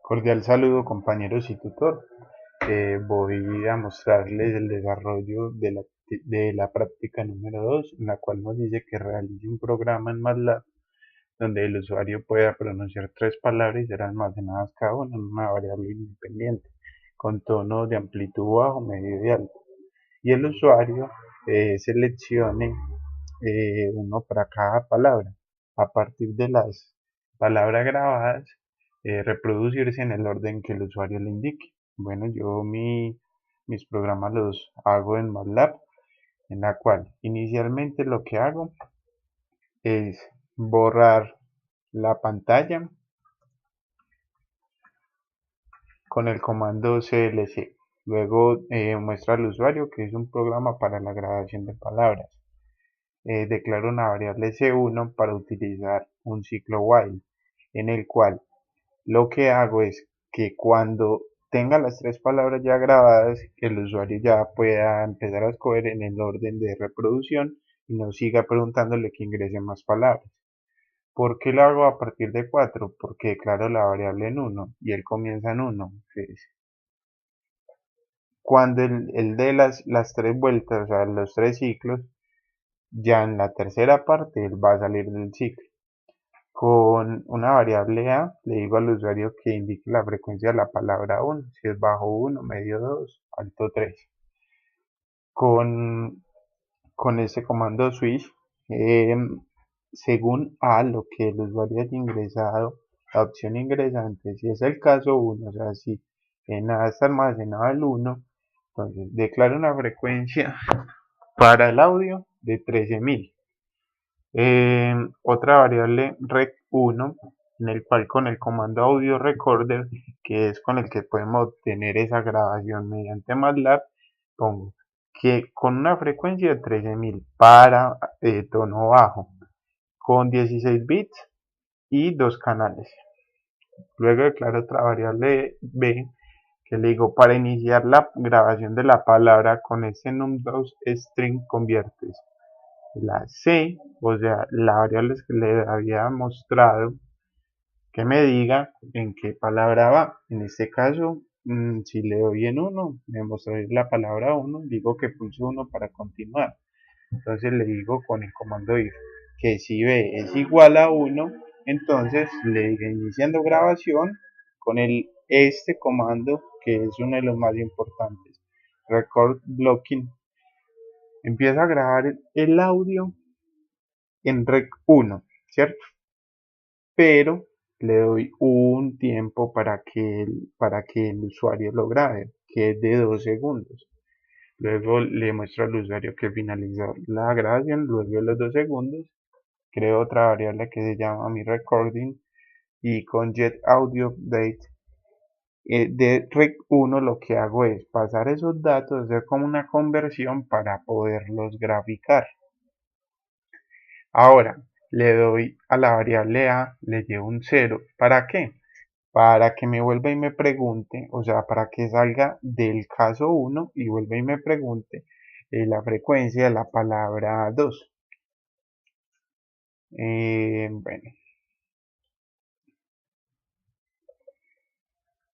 Cordial saludo compañeros y tutor. Voy a mostrarles el desarrollo de la práctica número 2, en la cual nos dice que realice un programa en MATLAB donde el usuario pueda pronunciar tres palabras y ser almacenadas cada una en una variable independiente, con tono de amplitud bajo, medio y alto. Y el usuario seleccione uno para cada palabra. A partir de las palabras grabadas, reproducirse en el orden que el usuario le indique. Bueno, yo mis programas los hago en MATLAB, en la cual inicialmente lo que hago es borrar la pantalla con el comando CLC. Luego muestra al usuario que es un programa para la grabación de palabras. Declaro una variable C1 para utilizar un ciclo while, en el cual lo que hago es que cuando tenga las tres palabras ya grabadas, el usuario ya pueda empezar a escoger en el orden de reproducción y no siga preguntándole que ingrese más palabras. ¿Por qué lo hago a partir de 4? Porque declaro la variable en 1 y él comienza en 1. Entonces, cuando él dé las tres vueltas, o sea, los tres ciclos, ya en la tercera parte él va a salir del ciclo. Con una variable A le digo al usuario que indique la frecuencia de la palabra 1, si es bajo 1, medio 2, alto 3. Con, con ese comando switch, eh, según A lo que el usuario haya ingresado, la opción ingresante, si es el caso 1, o sea, si en A está almacenado el 1, entonces declaro una frecuencia para el audio de 13.000. Otra variable rec1, en el cual con el comando audio recorder, que es con el que podemos obtener esa grabación mediante MATLAB, pongo que con una frecuencia de 13.000 para tono bajo, con 16 bits y dos canales. Luego declaro otra variable b, que le digo para iniciar la grabación de la palabra con este num2 string conviertes la C, o sea, la variable que le había mostrado, que me diga en qué palabra va. En este caso, si le doy en 1, me mostrará la palabra 1, digo que pulso 1 para continuar. Entonces le digo con el comando if que si B es igual a 1, entonces le digo iniciando grabación con este comando que es uno de los más importantes, record blocking. Empieza a grabar el audio en rec 1, ¿cierto? Pero le doy un tiempo para que el usuario lo grabe, que es de 2 segundos. Luego le muestro al usuario que finalizó la grabación, luego de los 2 segundos, creo otra variable que se llama mi recording y con get audio update de rec 1 lo que hago es pasar esos datos, hacer como una conversión para poderlos graficar. Ahora le doy a la variable A, le llevo un 0. ¿Para qué? Para que me vuelva y me pregunte, o sea, para que salga del caso 1 y vuelva y me pregunte la frecuencia de la palabra 2. Bueno,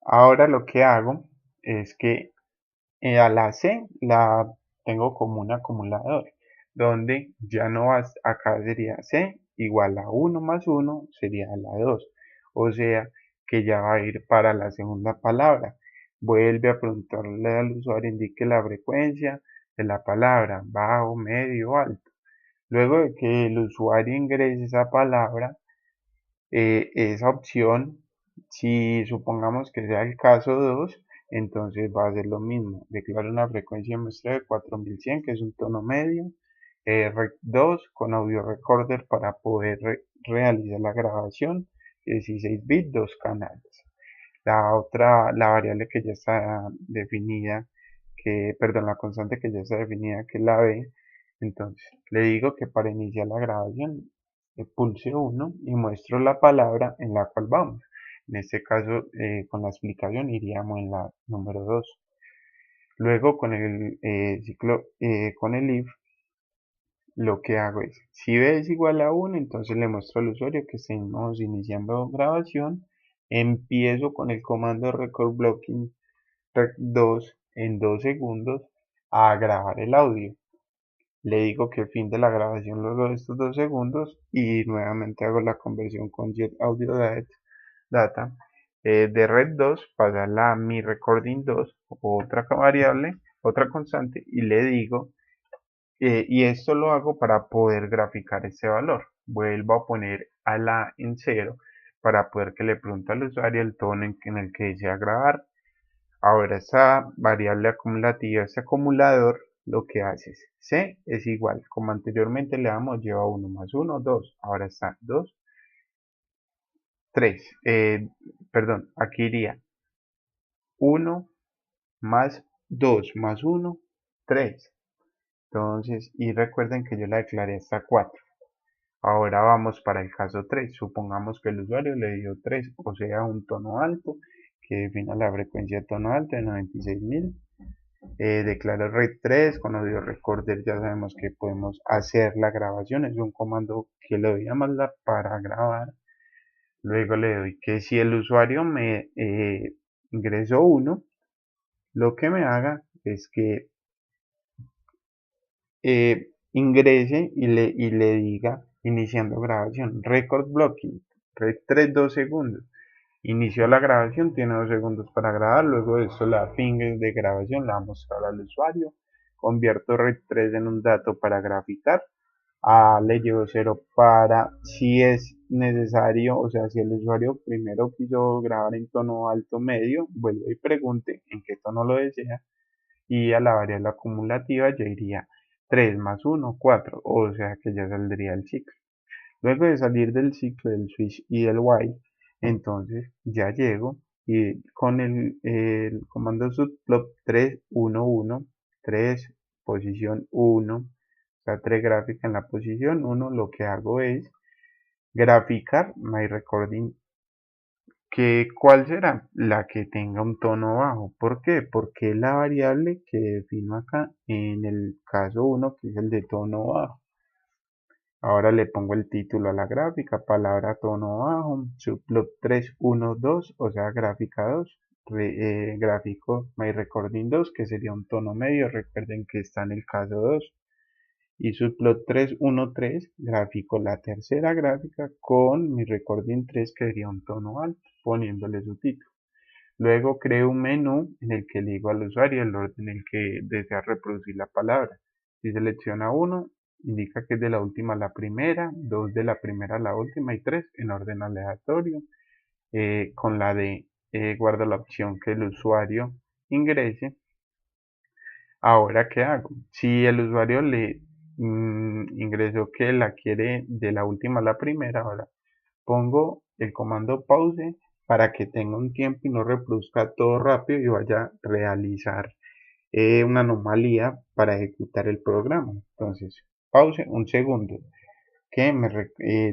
ahora lo que hago es que a la C la tengo como un acumulador, donde ya no va, acá sería C igual a 1 más 1 sería la 2, o sea que ya va a ir para la segunda palabra. Vuelve a preguntarle al usuario, indique la frecuencia de la palabra, bajo, medio, alto. Luego de que el usuario ingrese esa palabra, esa opción, si supongamos que sea el caso 2, entonces va a ser lo mismo. Declaro una frecuencia muestra de 4100, que es un tono medio, rec 2 con audio recorder para poder realizar la grabación, 16 bits, dos canales. La variable que ya está definida, perdón, la constante que ya está definida, que es la B, entonces le digo que para iniciar la grabación pulse 1 y muestro la palabra en la cual vamos. En este caso, con la explicación iríamos en la número 2. Luego con el ciclo, con el if, lo que hago es, si b es igual a 1, entonces le muestro al usuario que estemos iniciando grabación empiezo con el comando record blocking rec 2 en 2 segundos a grabar el audio. Le digo que fin de la grabación luego de estos 2 segundos y nuevamente hago la conversión con Jet Audio Data. De red 2 pasarla a mi recording 2, otra variable, otra constante, y le digo, y esto lo hago para poder graficar este valor. Vuelvo a poner a la en 0 para poder que le pregunte al usuario el tono en el que desea grabar. Ahora esta variable acumulativa, este acumulador, lo que hace es C es igual, como anteriormente le damos, lleva 1 más 1, 2, ahora está 2, 3, perdón, aquí iría 1 más 2 más 1, 3. Entonces, y recuerden que yo la declaré hasta 4. Ahora vamos para el caso 3. Supongamos que el usuario le dio 3, o sea, un tono alto, que defina la frecuencia de tono alto de 96.000. Declaro red 3 con audio recorder. Ya sabemos que podemos hacer la grabación. Es un comando que le doy a MATLAB para grabar. Luego le doy que si el usuario me ingresó 1, lo que me haga es que ingrese y le diga iniciando grabación, record blocking, red 3, 2 segundos. Inició la grabación, tiene 2 segundos para grabar, luego de esto la fin de grabación la vamos a mostrar al usuario. Convierto red 3 en un dato para graficar. Le llevo 0 para si es necesario, o sea, si el usuario primero quiso grabar en tono alto medio, vuelve y pregunte en qué tono lo desea. Y a la variable acumulativa yo iría 3 más 1, 4, o sea que ya saldría el ciclo. Luego de salir del ciclo del switch y del while, entonces ya llego y con el comando subplot 3, 1, 1, 3, posición 1, o sea, 3 gráfica en la posición 1, lo que hago es graficar my recording. ¿Cuál será? La que tenga un tono bajo. ¿Por qué? Porque es la variable que defino acá en el caso 1, que es el de tono bajo. Ahora le pongo el título a la gráfica, palabra tono bajo, subplot 3, 1, 2, o sea, gráfica 2, gráfico my recording 2, que sería un tono medio, recuerden que está en el caso 2, y subplot 3, 1, 3, gráfico la tercera gráfica con mi recording 3, que sería un tono alto, poniéndole su título. Luego creo un menú en el que le digo al usuario el orden en el que desea reproducir la palabra. Si selecciona 1, indica que es de la última a la primera, 2 de la primera a la última y 3 en orden aleatorio. Con la de guardo la opción que el usuario ingrese. Ahora, ¿qué hago? Si el usuario le ingresó que la quiere de la última a la primera, ahora pongo el comando pause para que tenga un tiempo y no reproduzca todo rápido y vaya a realizar una anomalía para ejecutar el programa. Entonces, pause un segundo, que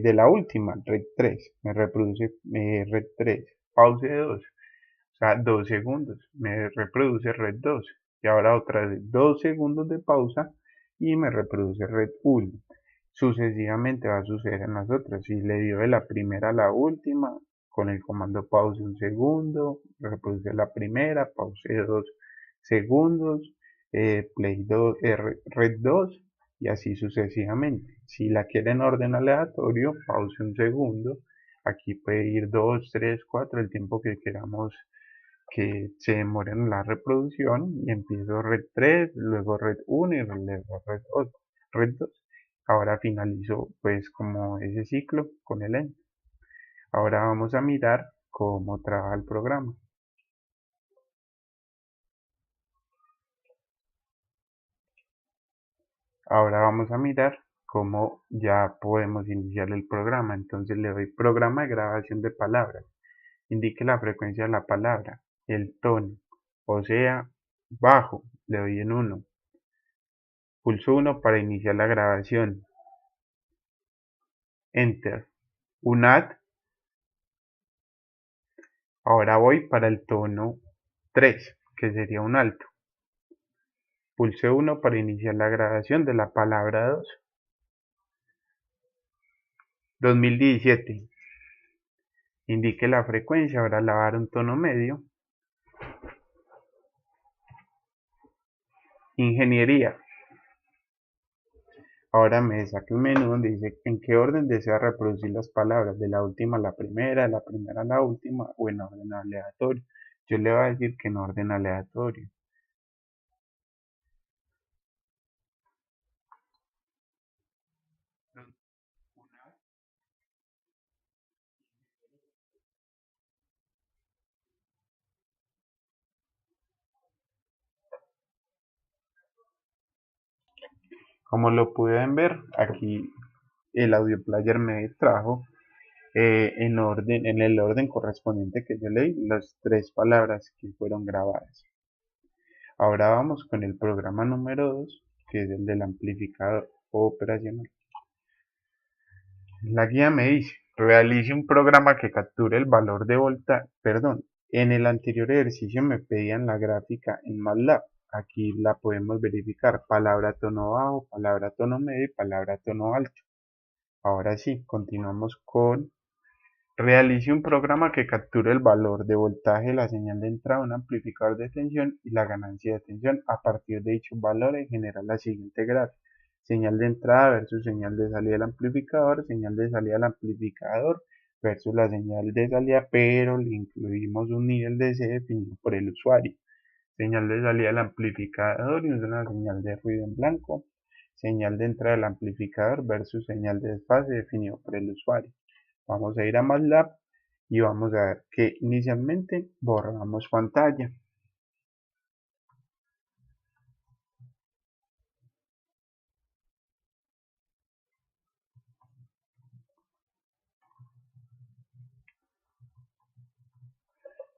de la última, red 3, me reproduce red 3, pause 2, o sea, 2 segundos, me reproduce red 2, y ahora otra vez 2 segundos de pausa y me reproduce red 1. Sucesivamente va a suceder en las otras. Si le dio de la primera a la última, con el comando pause un segundo, reproduce la primera, pause 2 segundos, play 2, red 2 y así sucesivamente. Si la quiere en orden aleatorio, pause un segundo. Aquí puede ir 2, 3, 4, el tiempo que queramos que se demore en la reproducción y empiezo red 3, luego red 1 y luego red 2. Ahora finalizo pues como ese ciclo con el end. Ahora vamos a mirar cómo trabaja el programa. Ahora vamos a mirar cómo ya podemos iniciar el programa. Entonces le doy programa de grabación de palabras. Indique la frecuencia de la palabra, el tono, o sea, bajo, le doy en 1. Pulso 1 para iniciar la grabación. Enter. Un add. Ahora voy para el tono 3, que sería un alto. Pulse 1 para iniciar la grabación de la palabra 2. 2017. indique la frecuencia, ahora le voy a dar un tono medio. Ingeniería. Ahora me saca un menú donde dice en qué orden desea reproducir las palabras, de la última a la primera, de la primera a la última o en orden aleatorio. Yo le voy a decir que en orden aleatorio. Como lo pueden ver, aquí el audio player me trajo en el orden correspondiente que yo leí, las tres palabras que fueron grabadas. Ahora vamos con el programa número 2, que es el del amplificador operacional. La guía me dice, realice un programa que capture el valor de perdón, en el anterior ejercicio me pedían la gráfica en MATLAB. Aquí la podemos verificar, palabra tono bajo, palabra tono medio y palabra tono alto. Ahora sí, continuamos con realice un programa que capture el valor de voltaje de la señal de entrada de un amplificador de tensión y la ganancia de tensión. A partir de dichos valores genera la siguiente gráfica. Señal de entrada versus señal de salida del amplificador, señal de salida del amplificador versus la señal de salida, pero le incluimos un nivel de C definido por el usuario. Señal de salida del amplificador y una señal de ruido en blanco. Señal de entrada del amplificador versus señal de desfase definido por el usuario. Vamos a ir a MATLAB y vamos a ver que inicialmente borramos pantalla.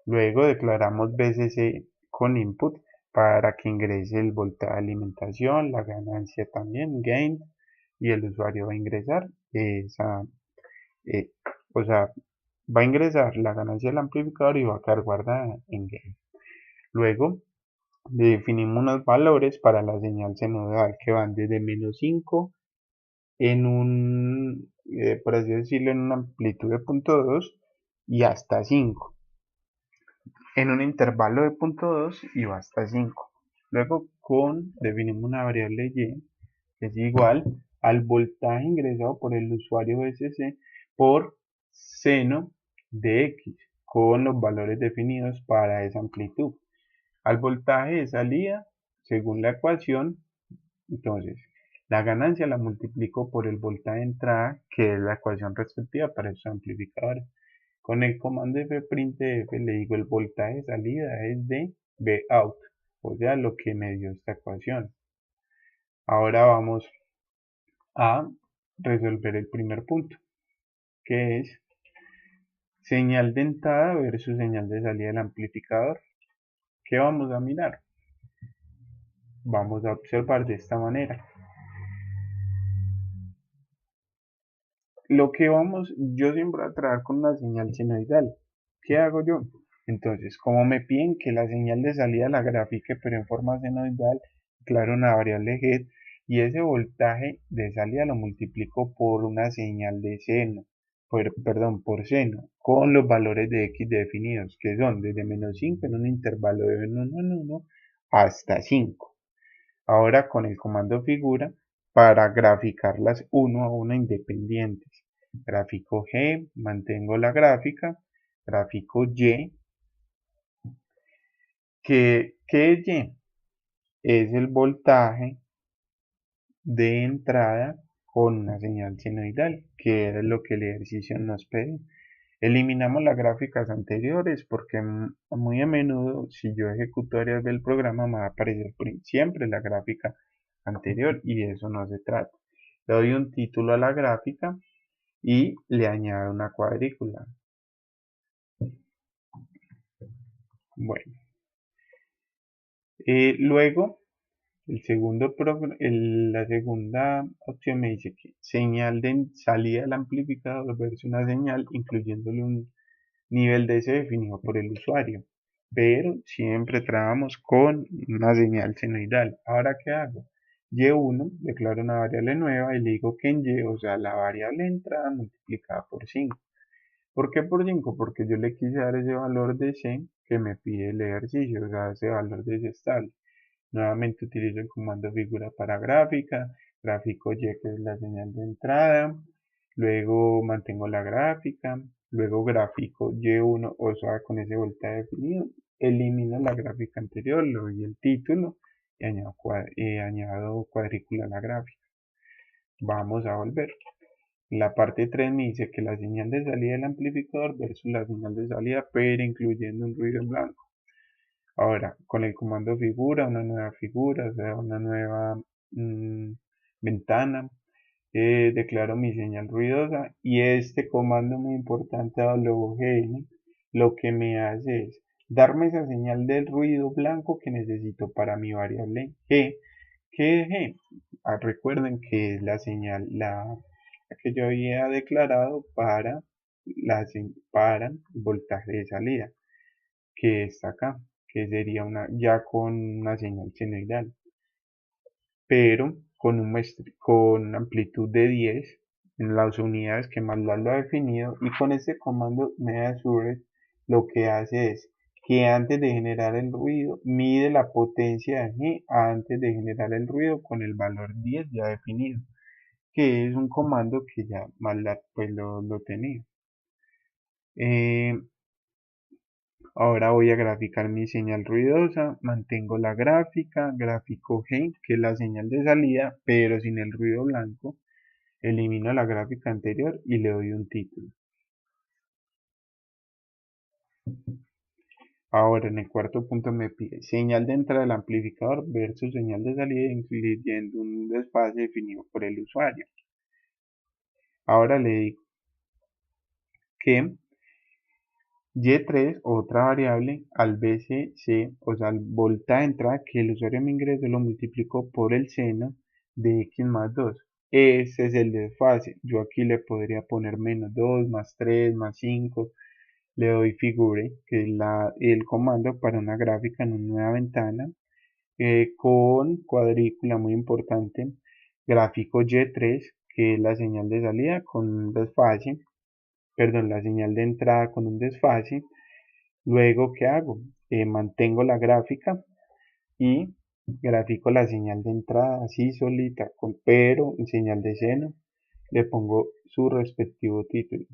Luego declaramos VCC con input para que ingrese el voltaje de alimentación, la ganancia también, gain, y el usuario va a ingresar esa, eh, o sea, va a ingresar la ganancia del amplificador y va a quedar guardada en gain. Luego definimos unos valores para la señal sinodal que van desde -5 en por así decirlo, en una amplitud de 0.2 y hasta 5 en un intervalo de 0.2 y va hasta 5. Luego definimos una variable y que es igual al voltaje ingresado por el usuario VCC por seno de X con los valores definidos para esa amplitud. Al voltaje de salida, según la ecuación, entonces la ganancia la multiplico por el voltaje de entrada, que es la ecuación respectiva para esos amplificadores. Con el comando fprintf le digo el voltaje de salida es de Vout, o sea, lo que me dio esta ecuación. Ahora vamos a resolver el primer punto, que es señal de entrada versus señal de salida del amplificador. ¿Qué vamos a mirar? Vamos a observar de esta manera. Yo siempre voy a trabajar con una señal senoidal. ¿Qué hago yo? Entonces, como me piden que la señal de salida la grafique pero en forma senoidal, declaro una variable head y ese voltaje de salida lo multiplico por una señal de seno, por seno, con los valores de x definidos, que son desde -5 en un intervalo de 1 en 1 hasta 5. Ahora con el comando figura para graficarlas uno a uno independientes. Gráfico G, mantengo la gráfica. Gráfico Y, ¿qué es Y? Es el voltaje de entrada con una señal senoidal, que era lo que el ejercicio nos pide. Eliminamos las gráficas anteriores porque muy a menudo, si yo ejecuto áreas del programa, me va a aparecer siempre la gráfica anterior y de eso no se trata. Le doy un título a la gráfica y le añado una cuadrícula. Bueno, luego la segunda opción me dice que señal de salida del amplificador versus una señal incluyéndole un nivel de C definido por el usuario. Pero siempre trabajamos con una señal senoidal. Ahora, ¿qué hago? Y1, declaro una variable nueva y le digo que en Y, o sea, la variable entrada multiplicada por 5. ¿Por qué por 5? Porque yo le quise dar ese valor de C que me pide el ejercicio, o sea, ese valor de ese estable. Nuevamente utilizo el comando figura para gráfica, gráfico Y que es la señal de entrada, luego mantengo la gráfica, luego gráfico Y1, o sea, con ese voltaje definido, elimino la gráfica anterior, le doy el título y añado cuadrícula a la gráfica. Vamos a volver. La parte 3 me dice que la señal de salida del amplificador versus la señal de salida, pero incluyendo un ruido en blanco. Ahora, con el comando figura, una nueva figura, o sea, una nueva ventana, declaro mi señal ruidosa y este comando muy importante WGN lo que me hace es darme esa señal del ruido blanco que necesito para mi variable G. ¿Qué es G? Recuerden que es la señal la que yo había declarado para el voltaje de salida, que está acá, que sería ya con una señal senoidal, pero con amplitud de 10 en las unidades que MATLAB lo ha definido, y con este comando measure lo que hace es que antes de generar el ruido mide la potencia de G antes de generar el ruido con el valor 10 ya definido, que es un comando que ya MATLAB pues lo tenía. Ahora voy a graficar mi señal ruidosa, mantengo la gráfica, gráfico G, que es la señal de salida, pero sin el ruido blanco. Elimino la gráfica anterior y le doy un título. Ahora en el cuarto punto me pide señal de entrada del amplificador versus señal de salida, incluyendo un desfase definido por el usuario. Ahora le digo que Y3, otra variable, al BCC, o sea, al voltaje de entrada que el usuario me ingresó, lo multiplicó por el seno de X más 2. Ese es el desfase. Yo aquí le podría poner menos 2, más 3, más 5. Le doy figure, que es el comando para una gráfica en una nueva ventana, con cuadrícula muy importante, gráfico Y3, que es la señal de salida con un desfase, perdón, la señal de entrada con un desfase. Luego, ¿qué hago? Mantengo la gráfica y grafico la señal de entrada así solita, pero en señal de seno le pongo su respectivo título,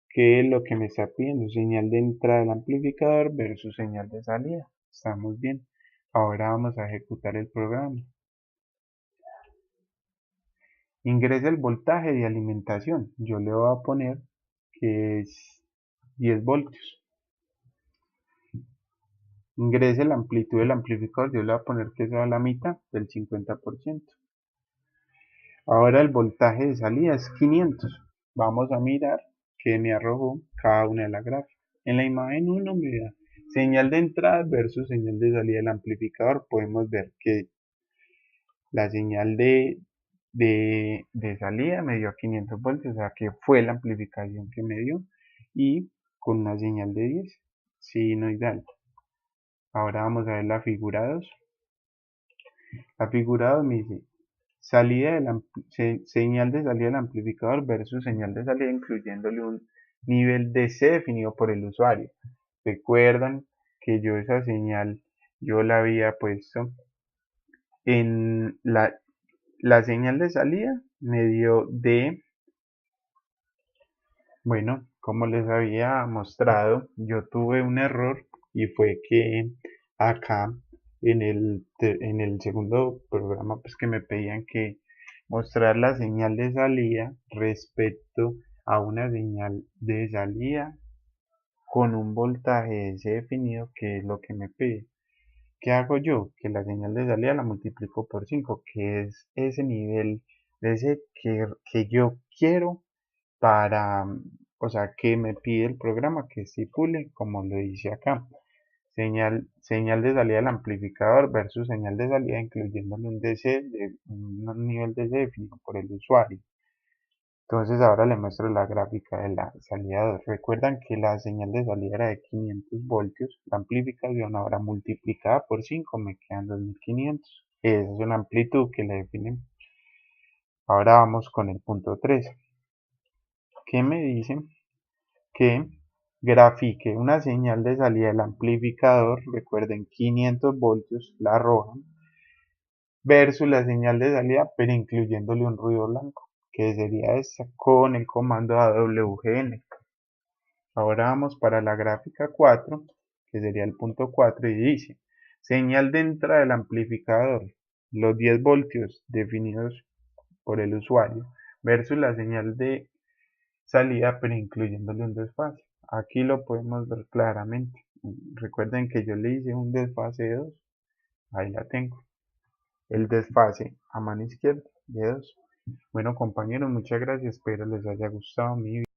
que es lo que me está pidiendo, señal de entrada del amplificador versus señal de salida. Estamos bien. Ahora vamos a ejecutar el programa. Ingresa el voltaje de alimentación. Yo le voy a poner que es 10 voltios. Ingrese la amplitud del amplificador, yo le voy a poner que sea la mitad del 50%. Ahora el voltaje de salida es 500. Vamos a mirar que me arrojó cada una de las gráficas. En la imagen 1 me da señal de entrada versus señal de salida del amplificador. Podemos ver que la señal de salida me dio 500 voltios, o sea que fue la amplificación que me dio, y con una señal de 10 sinoidal. Ahora vamos a ver la figura 2. La figura 2 me dice señal de salida del amplificador versus señal de salida incluyéndole un nivel de C definido por el usuario. Recuerdan que yo esa señal yo la había puesto en la señal de salida me dio D. Bueno, como les había mostrado, yo tuve un error y fue que acá en el segundo programa pues que me pedían que mostrar la señal de salida respecto a una señal de salida con un voltaje ese definido, que es lo que me pide. ¿Qué hago yo? Que la señal de salida la multiplico por 5, que es ese nivel de ese que yo quiero para, o sea, que me pide el programa que estipule, como lo dice acá. Señal de salida del amplificador versus señal de salida incluyéndole un DC, un nivel DC definido por el usuario. Entonces ahora le muestro la gráfica de la salida 2. Recuerdan que la señal de salida era de 500 voltios, la amplificación ahora multiplicada por 5 me quedan 2500. Esa es una amplitud que le definen. Ahora vamos con el punto 3. ¿Qué me dicen? que grafique una señal de salida del amplificador, recuerden 500 voltios, la roja, versus la señal de salida, pero incluyéndole un ruido blanco, que sería esta con el comando AWGN. Ahora vamos para la gráfica 4, que sería el punto 4 y dice, señal de entrada del amplificador, los 10 voltios definidos por el usuario, versus la señal de salida, pero incluyéndole un desfase. Aquí lo podemos ver claramente. Recuerden que yo le hice un desfase de 2. Ahí la tengo. El desfase a mano izquierda de 2. Bueno, compañeros, muchas gracias. Espero les haya gustado mi video.